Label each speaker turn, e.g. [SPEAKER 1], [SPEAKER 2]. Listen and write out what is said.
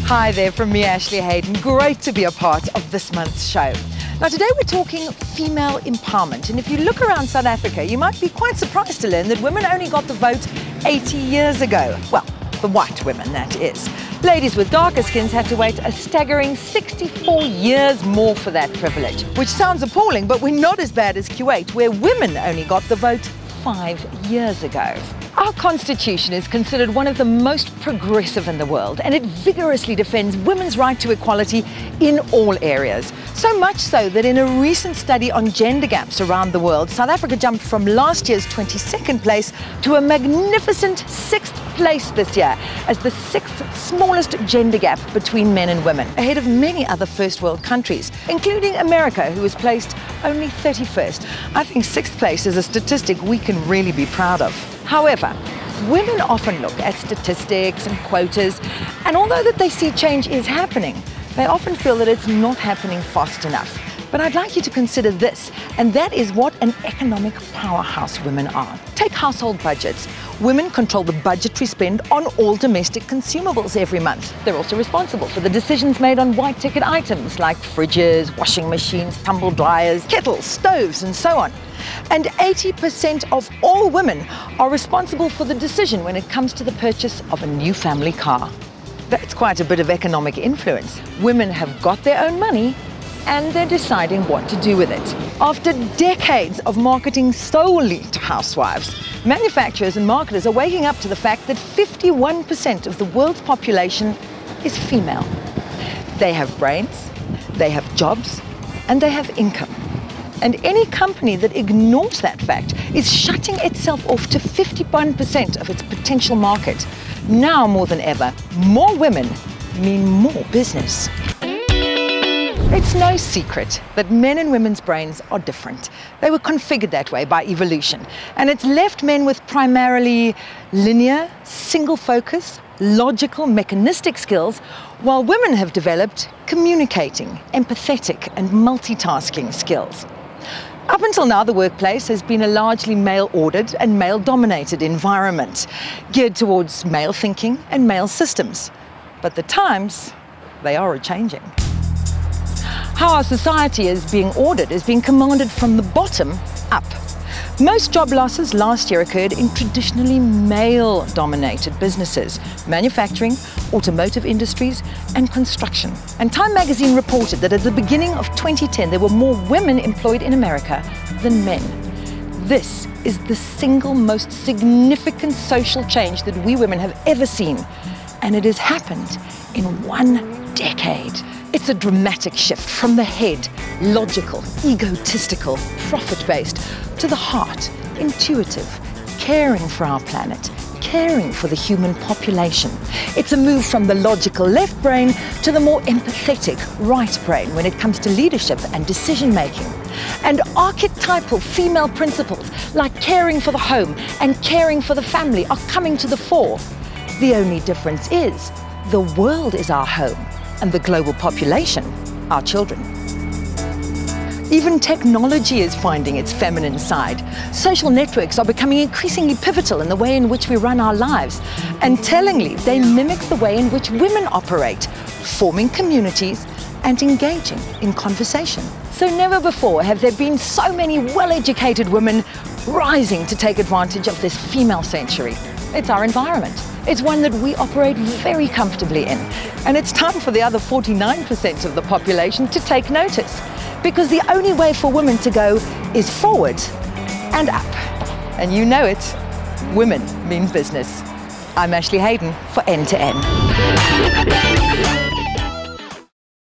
[SPEAKER 1] Hi there from me, Ashley Hayden. Great to be a part of this month's show. Now today we're talking female empowerment, and if you look around South Africa, you might be quite surprised to learn that women only got the vote 80 years ago. Well, the white women, that is. Ladies with darker skins had to wait a staggering 64 years more for that privilege, which sounds appalling, but we're not as bad as Kuwait, where women only got the vote 5 years ago. Our constitution is considered one of the most progressive in the world, and it vigorously defends women's right to equality in all areas. So much so that in a recent study on gender gaps around the world, South Africa jumped from last year's 22nd place to a magnificent 6th place this year as the 6th smallest gender gap between men and women, ahead of many other first world countries, including America, who was placed only 31st. I think 6th place is a statistic we can really be proud of. However, women often look at statistics and quotas, and although that they see change is happening, they often feel that it's not happening fast enough. But I'd like you to consider this, and that is what an economic powerhouse women are. Take household budgets. Women control the budgetary spend on all domestic consumables every month. They're also responsible for the decisions made on white-ticket items like fridges, washing machines, tumble dryers, kettles, stoves, and so on. And 80% of all women are responsible for the decision when it comes to the purchase of a new family car. That's quite a bit of economic influence. Women have got their own money, and they're deciding what to do with it. After decades of marketing solely to housewives, manufacturers and marketers are waking up to the fact that 51% of the world's population is female. They have brains, they have jobs, and they have income. And any company that ignores that fact is shutting itself off to 51% of its potential market. Now more than ever, more women mean more business. It's no secret that men and women's brains are different. They were configured that way by evolution, and it's left men with primarily linear, single focus, logical, mechanistic skills, while women have developed communicating, empathetic, and multitasking skills. Up until now, the workplace has been a largely male-ordered and male-dominated environment, geared towards male thinking and male systems. But the times, they are a-changing. How our society is being ordered is being commanded from the bottom up. Most job losses last year occurred in traditionally male-dominated businesses, manufacturing, automotive industries, and construction. And Time magazine reported that at the beginning of 2010, there were more women employed in America than men. This is the single most significant social change that we women have ever seen, and it has happened in 1 decade. It's a dramatic shift from the head, logical, egotistical, profit-based, to the heart, intuitive, caring for our planet, caring for the human population. It's a move from the logical left brain to the more empathetic right brain when it comes to leadership and decision-making. And archetypal female principles like caring for the home and caring for the family are coming to the fore. The only difference is the world is our home, and the global population, our children. Even technology is finding its feminine side. Social networks are becoming increasingly pivotal in the way in which we run our lives. And tellingly, they mimic the way in which women operate, forming communities and engaging in conversation. So never before have there been so many well-educated women rising to take advantage of this female century. It's our environment. It's one that we operate very comfortably in. And it's time for the other 49% of the population to take notice. Because the only way for women to go is forward and up. And you know it, women mean business. I'm Ashley Hayden for End to End.